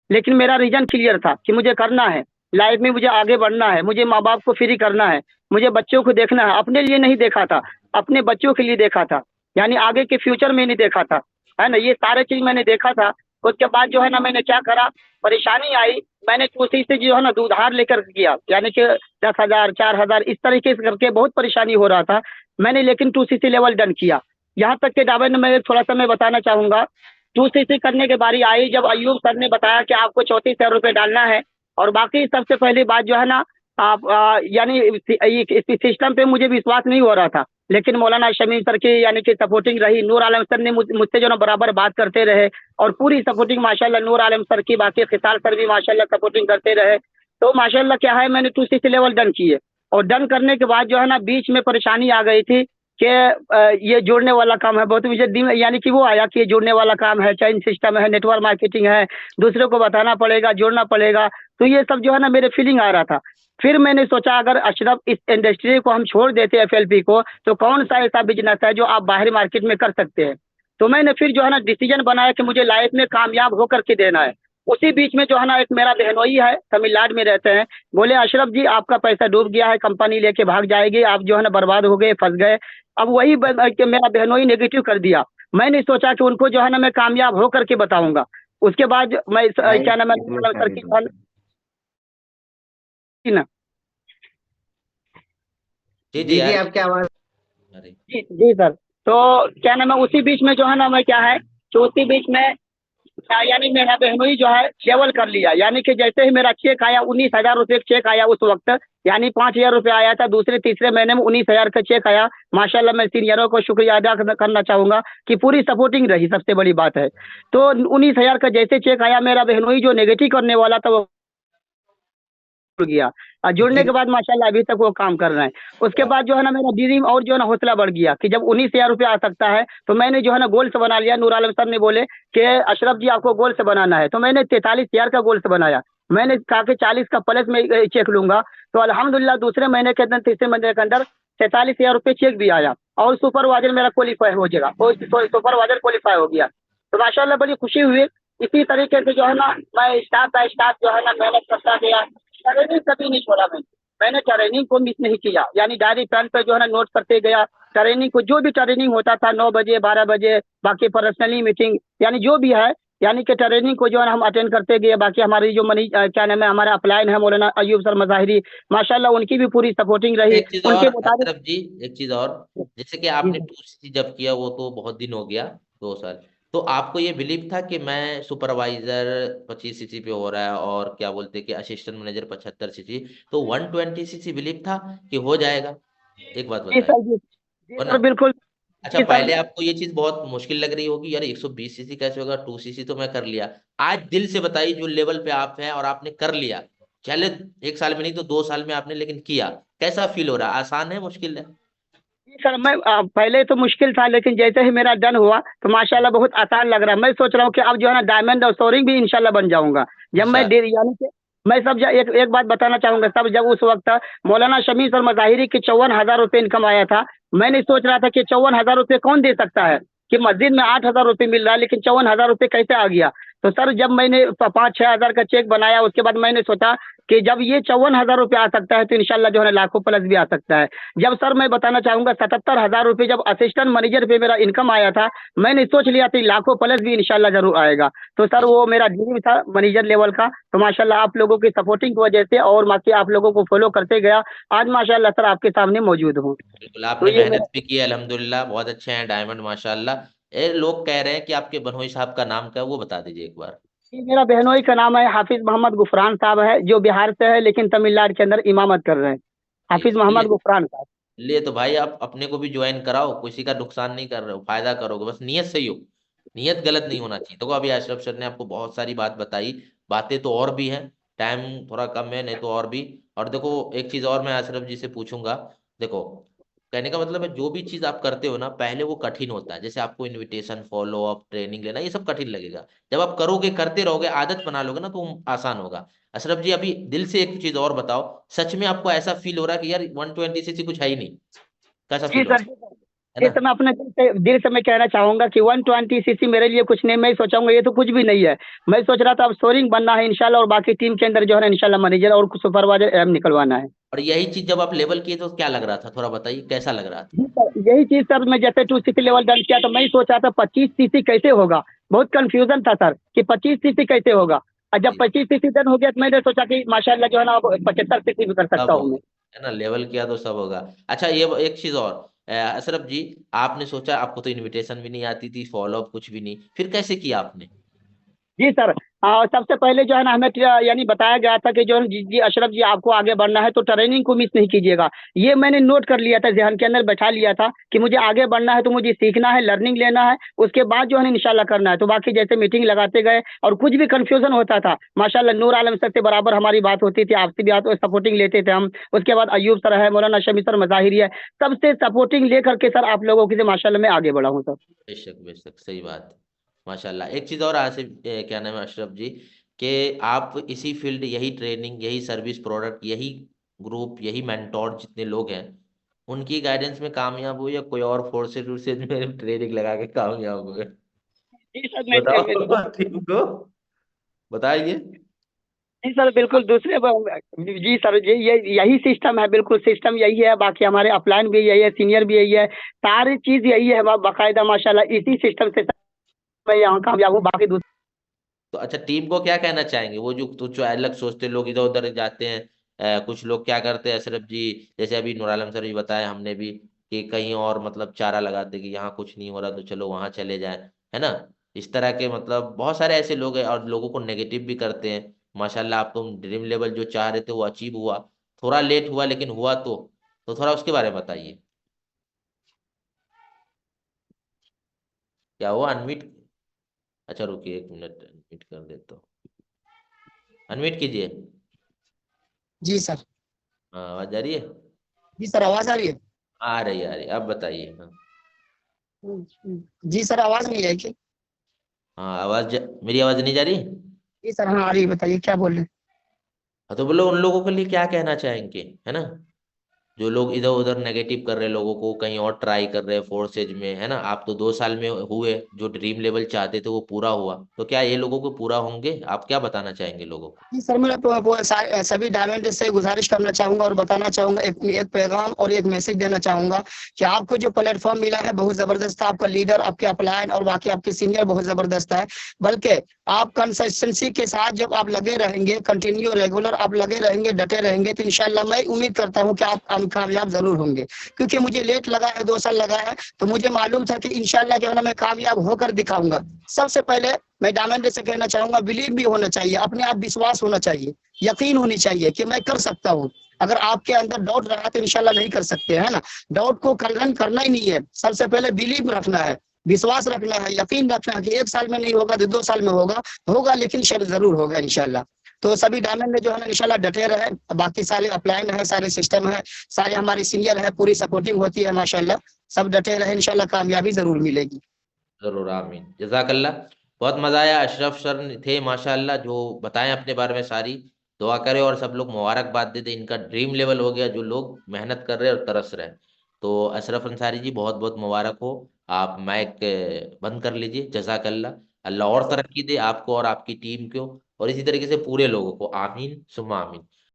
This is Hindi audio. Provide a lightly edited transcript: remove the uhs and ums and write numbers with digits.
लेकिन मेरा रीजन क्लियर था कि मुझे करना है, लाइफ में मुझे आगे बढ़ना है, मुझे माँ बाप को फ्री करना है, मुझे बच्चों को देखना है। अपने लिए नहीं देखा था, अपने बच्चों के लिए देखा था, यानी आगे के फ्यूचर में नहीं देखा था, है ना। ये सारे चीज मैंने देखा था। उसके बाद जो है ना मैंने क्या करा, परेशानी आई, मैंने उसी से जो है ना उधार लेकर किया, यानी कि 10,000 4,000 इस तरीके से करके बहुत परेशानी हो रहा था। मैंने लेकिन 2cc लेवल डन किया। यहाँ तक के डायमंड में मैं थोड़ा सा मैं बताना चाहूंगा। 2cc करने के बारी आई जब अयूब सर ने बताया कि आपको 34,000 रुपये डालना है, और बाकी सबसे पहली बात जो है ना, आप यानी इस सिस्टम पे मुझे विश्वास नहीं हो रहा था, लेकिन मौलाना शमीम सर की यानी कि सपोर्टिंग रही, नूर आलम सर ने मुझसे जो ना बराबर बात करते रहे, और पूरी सपोर्टिंग माशाल्लाह नूर आलम सर की, बाकी खिसार सर भी माशाल्लाह सपोर्टिंग करते रहे। तो माशाल्लाह क्या है, मैंने 2cc लेवल डन किए, और डन करने के बाद जो है ना बीच में परेशानी आ गई थी कि ये जोड़ने वाला काम है बहुत, मुझे यानी कि वो आया कि ये जोड़ने वाला काम है, चेन सिस्टम है, नेटवर्क मार्केटिंग है, दूसरे को बताना पड़ेगा, जोड़ना पड़ेगा। तो ये सब जो है ना मेरे फीलिंग आ रहा था। फिर मैंने सोचा अगर अशरफ इस इंडस्ट्री को हम छोड़ देते हैं एफएलपी को, तो कौन सा ऐसा बिजनेस है जो आप बाहरी मार्केट में कर सकते हैं। तो मैंने फिर जो है ना डिसीजन बनाया कि मुझे लाइफ में कामयाब होकर के देना है। उसी बीच में जो है ना एक मेरा बहनोई है, तमिलनाडु में रहते हैं, बोले अशरफ जी आपका पैसा डूब गया है, कंपनी लेके भाग जाएगी, आप जो है ना बर्बाद हो गए, फंस गए। अब वही कि मेरा बहनोई नेगेटिव कर दिया। मैंने सोचा कि उनको जो है ना मैं कामयाब होकर के बताऊंगा। उसके बाद मैं भाई क्या नाम है, कितनी सर सारी की बात है। ना। जी जी जी जी, यार। आपकी आवाज। अरे जी जी सर। तो क्या नाम है, उसी बीच में जो है ना मैं क्या है कि उसी बीच में यानी मेरा बहनोई जो है लेवल कर लिया, यानी कि जैसे ही मेरा चेक आया, 19,000 रुपये का चेक आया उस वक्त, यानी 5,000 रुपये आया था, दूसरे तीसरे महीने में 19,000 का चेक आया। माशाल्लाह मैं सीनियरों को शुक्रिया अदा करना चाहूंगा कि पूरी सपोर्टिंग रही, सबसे बड़ी बात है। तो 19,000 का जैसे चेक आया, मेरा बहनोई जो नेगेटिव करने वाला था वो जुड़ गया, और जुड़ने के बाद माशाल्लाह अभी तक वो काम कर रहे हैं। उसके बाद जो है ना मेरा दीदी में और जो है ना हौसला बढ़ गया कि जब 19,000 रुपये आ सकता है, तो मैंने जो है ना गोल से बना लिया। नूर आलम सर ने बोले कि अशरफ जी आपको गोल से बनाना है, तो मैंने 43,000 का गोल से बनाया। मैंने कहा कि 40 का प्लस में चेक लूंगा। तो अल्हम्दुलिल्लाह दूसरे महीने के अंदर, तीसरे महीने के अंदर 43,000 रुपये चेक भी आया, और सुपरवाइजर मेरा क्वालिफाई हो जाएगा, और सुपरवाइजर क्वालिफाई हो गया। तो माशाल्लाह बड़ी खुशी हुई। इसी तरीके से जो है ना मैं स्टाफ बाय स्टाफ जो है ना मेहनत करता गया। ट्रेनिंग कभी नहीं छोड़ा मैंने ट्रेनिंग को मिस नहीं किया, यानी डायरी पेन पे जो है ना नोट करते गया। ट्रेनिंग को जो भी ट्रेनिंग होता था 9 बजे 12 बजे, बाकी पर्सनली मीटिंग, यानी जो भी है, यानी कि ट्रेनिंग को जो है ना हम अटेंड करते गए। बाकी हमारी जो मनी क्या नाम है, हमारे अपलाइन है मौलाना अयूब सर मज़ाहिरी, माशाल्लाह उनकी भी पूरी सपोर्टिंग रही एक चीज और उनके मुताबिक। अशरफ जी, एक चीज और, जैसे कि जी आपने सर। 2cc जब किया वो तो बहुत दिन हो गया, 2 साल। तो आपको ये बिलीव था कि मैं सुपरवाइजर 25cc पे हो रहा है और क्या बोलते हैं कि असिस्टेंट मैनेजर 75cc, तो 120cc बिलीव था कि हो जाएगा? एक बात जी बताइए। सर। जी जी वरना सर बिल्कुल। अच्छा, जी सर। पहले आपको ये चीज बहुत मुश्किल लग रही होगी, यार 120cc कैसे होगा, 2cc तो मैं कर लिया। आज दिल से बताइए जो लेवल पे आप हैं और आपने कर लिया, चले 1 साल में नहीं तो 2 साल में आपने लेकिन किया, कैसा फील हो रहा है? आसान है, मुश्किल है? जी सर, मैं पहले तो मुश्किल था, लेकिन जैसे ही मेरा डन हुआ तो माशाल्लाह बहुत आसान लग रहा है। मैं सोच रहा हूँ कि अब जो है ना डायमंड और सोरिंग भी इंशाल्लाह बन जाऊंगा। जब मैं अच्छा। यानी कि मैं सब एक बात बताना चाहूंगा, तब जब उस वक्त मौलाना शमी सर मज़ाहिरी की 54,000 रुपये इनकम आया था, मैंने सोच रहा था कि 54,000 रुपये कौन दे सकता है, कि मस्जिद में 8,000 रुपये मिल रहा है, लेकिन 54,000 रुपये कैसे आ गया। तो सर जब मैंने 5-6 हज़ार का चेक बनाया, उसके बाद मैंने सोचा कि जब ये 54,000 रुपये आ सकता है, तो इंशाल्लाह जो है ना लाखों प्लस भी आ सकता है। जब सर मैं बताना चाहूंगा 77,000 रुपये जब असिस्टेंट मैनेजर पे मेरा इनकम आया था, मैंने सोच लिया था लाखों प्लस भी इंशाल्लाह जरूर आएगा। तो सर वो मेरा ड्रीम था मैनेजर लेवल का। तो माशाल्लाह आप लोगों की सपोर्टिंग की वजह से और बाकी आप लोगों को फॉलो करते गया, आज माशाल्लाह सर आपके सामने मौजूद हूँ। बिल्कुल, तो आपने ये मेरा मेहनत भी की है, अल्हम्दुलिल्लाह बहुत अच्छे हैं डायमंड माशाल्लाह। ये लोग कह रहे हैं कि आपके बनोई साहब का नाम क्या है, वो बता दीजिए एक बार। ये मेरा बहनोई का नाम है हाफिज मोहम्मद गुफरान साहब है, जो बिहार से है, लेकिन तमिलनाडु के अंदर इमामत कर रहे हैं। जी हाफिज चलिए। मोहम्मद गुफरान साहब। ले तो भाई आप अपने को भी ज्वाइन कराओ, किसी का नुकसान नहीं कर रहे हो, फायदा करोगे, बस नियत सही हो। नियत गलत नहीं होना चाहिए। देखो अभी अशरफ सर ने आपको बहुत सारी बात बताई, बातें तो और भी हैं, टाइम थोड़ा कम है, नहीं तो और भी। और देखो एक चीज और मैं अशरफ जी से पूछूंगा। देखो, कहने का मतलब है जो भी चीज आप करते हो ना, पहले वो कठिन होता है, जैसे आपको इनविटेशन, फॉलो अप, ट्रेनिंग लेना, ये सब कठिन लगेगा। जब आप करोगे, करते रहोगे, आदत बना लोगे ना, तो आसान होगा। अशरफ जी अभी दिल से एक चीज और बताओ, सच में आपको ऐसा फील हो रहा है कि यार 120cc कुछ है ही नहीं? कैसा जी फील हो सर। रहा जी सर। है इस ना। समय अपने दिल से मैं कहना चाहूंगा कि 120 सीसी मेरे लिए कुछ नहीं, मैं सोचाऊंगा ये तो कुछ भी नहीं है। मैं सोच रहा था अब सोरिंग बनना है इंशाल्लाह, और बाकी टीम के अंदर जो है ना इंशाल्लाह मैनेजर और सुपरवाइजर एम निकलवाना है। और यही चीज जब आप लेवल किए तो क्या लग रहा था, थोड़ा बताइए कैसा लग रहा था। जी सर, यही चीज सर, मैं जैसे 2 सीसी लेवल डन किया तो मैं ही सोचा था 25 सीसी कैसे होगा। बहुत कंफ्यूजन था सर कि 25 सीसी कैसे होगा। और जब जी। 25 सीसी डन हो गया तो मैंने सोचा कि माशाल्लाह जो है ना अब 75 सीसी भी कर सब सकता हूँ होगा, मैं। है ना, लेवल किया तो सब होगा। अच्छा ये एक चीज और, अशरफ जी, आपने सोचा, आपको तो इनविटेशन भी नहीं आती थी, फॉलो अप कुछ भी नहीं, फिर कैसे किया आपने। जी सर। सबसे पहले जो है ना हमें यानी बताया गया था कि जो है जी जी अशरफ जी आपको आगे बढ़ना है तो ट्रेनिंग को मिस नहीं कीजिएगा। ये मैंने नोट कर लिया था, ज़हन के अंदर बैठा लिया था कि मुझे आगे बढ़ना है तो मुझे सीखना है, लर्निंग लेना है, उसके बाद जो है ना इंशाल्लाह करना है। तो बाकी जैसे मीटिंग लगाते गए और कुछ भी कंफ्यूजन होता था, माशाल्लाह नूर आलम सर से बराबर हमारी बात होती थी, आपसे भी बात सपोर्टिंग लेते थे हम। उसके बाद अयूब सर है, मौलाना शमी सर मज़ाहिरी है, सबसे सपोर्टिंग लेकर के सर आप लोगों की से माशाल्लाह मैं आगे बढ़ा हूँ सर। बेशक बेशक, सही बात है। माशाल्लाह। एक चीज और आसिफ, क्या नाम है अशरफ जी, कि आप इसी फील्ड, यही ट्रेनिंग, यही सर्विस प्रोडक्ट, यही ग्रुप, यही मेंटोर जितने लोग हैं, उनकी गाइडेंस में कामयाब हुए या कोई और फोर्सेज वोर्सेज में ट्रेनिंग लगा के कामयाब हुए। जी सर बताओ टीम को, बताइए। जी सर बिल्कुल जी सर ये यही सिस्टम है, बिल्कुल सिस्टम यही है। बाकी हमारे अपलाइन भी यही है, सीनियर भी यही है, सारी चीज यही है बाकायदा माशाल्लाह इसी सिस्टम से मैं यहाँ कामयाब हूँ। बाकी दूसरे तो अच्छा, टीम को क्या कहना चाहेंगे, वो जो अलग सोचते लोग इधर उधर जाते हैं, कुछ लोग क्या करते हैं अशरफ जी, जैसे अभी नूर आलम सर भी बताया हमने भी, कि कहीं और मतलब चारा लगाते कि यहाँ कुछ नहीं हो रहा तो चलो वहां चले जाएं, है ना। इस तरह के मतलब बहुत सारे ऐसे लोग हैं, और लोगों को नेगेटिव भी करते हैं। माशाल्लाह आप तो ड्रीम लेवल जो चाह रहे थे वो अचीव हुआ, थोड़ा लेट हुआ लेकिन हुआ। तो थोड़ा उसके बारे में बताइए, क्या हुआ, अनम्यूट। अच्छा रुकिए 1 मिनट, अनम्यूट कर देता हूँ, अनम्यूट कीजिए। जी सर। हाँ आवाज जा रही है। जी सर, आवाज आ रही है। आ रही है, आ रही है, अब बताइए। हाँ। जी सर, आवाज नहीं है कि। हाँ मेरी आवाज नहीं जा रही। जी सर, हाँ आ रही है, बताइए क्या बोल रहे हैं। हाँ तो बोलो, उन लोगों के लिए क्या कहना चाहेंगे, है ना, जो लोग इधर उधर नेगेटिव कर रहे, लोगों को कहीं और ट्राई कर रहे हैं फोर्सेज में, है ना। आप तो 2 साल में हुए, जो ड्रीम लेवल चाहते थे वो पूरा हुआ, तो क्या ये लोगों को पूरा होंगे, आप क्या बताना चाहेंगे लोगों को। जी सर, मैं सभी डायमंड से गुजारिश करना चाहूंगा और बताना चाहूंगा, एक पैगाम और एक मैसेज देना चाहूंगा कि आपको जो प्लेटफॉर्म मिला है बहुत जबरदस्त है। आपका लीडर, आपके अपलाइन और बाकी आपके सीनियर बहुत जबरदस्त है। बल्कि आप कंसिस्टेंसी के साथ जब आप लगे रहेंगे, कंटिन्यू रेगुलर आप लगे रहेंगे, डटे रहेंगे, तो इंशाल्लाह मैं उम्मीद करता हूँ कि आप कामयाब जरूर होंगे। क्योंकि मुझे लेट लगा है, 2 साल लगा है, तो मुझे मालूम था कि इंशाल्लाह जो है ना मैं कामयाब होकर दिखाऊंगा। सबसे पहले मैं डायमंड से कहना चाहूंगा, बिलीव भी होना चाहिए, अपने आप विश्वास होना चाहिए, यकीन होनी चाहिए कि मैं कर सकता हूँ। अगर आपके अंदर डाउट रहा तो इंशाल्लाह नहीं कर सकते, है ना। डाउट को करना ही नहीं है, सबसे पहले बिलीव रखना है, विश्वास रखना है, यकीन रखना है कि 1 साल में नहीं होगा तो 2 साल में होगा, होगा लेकिन शायद जरूर होगा इंशाल्लाह। तो सभी डायमंड में जो है ना इंशाल्लाह डटे रहे। बाकी सारे अपलाइन है, सारे सिस्टम है, सारे हमारे सीनियर है, पूरी सपोर्टिंग होती है माशाल्लाह। सब डटे रहे, इंशाल्लाह कामयाबी जरूर मिलेगी। जरूर, आमीन, जजाकल्ला। बहुत मजा आया, अशरफ सर थे माशाल्लाह, जो बताएं अपने बारे में सारी। दुआ करें और सब लोग मुबारकबाद दे दें, इनका ड्रीम लेवल हो गया, जो लोग मेहनत कर रहे हैं और तरस रहे हैं। तो अशरफ अंसारी जी बहुत बहुत मुबारक हो। आप माइक बंद कर लीजिए, जजाकल्ला। अल्लाह और तरक्की दे आपको और आपकी टीम को, और इसी तरीके से पूरे लोगों को, आमीन सुम्मा आमीन।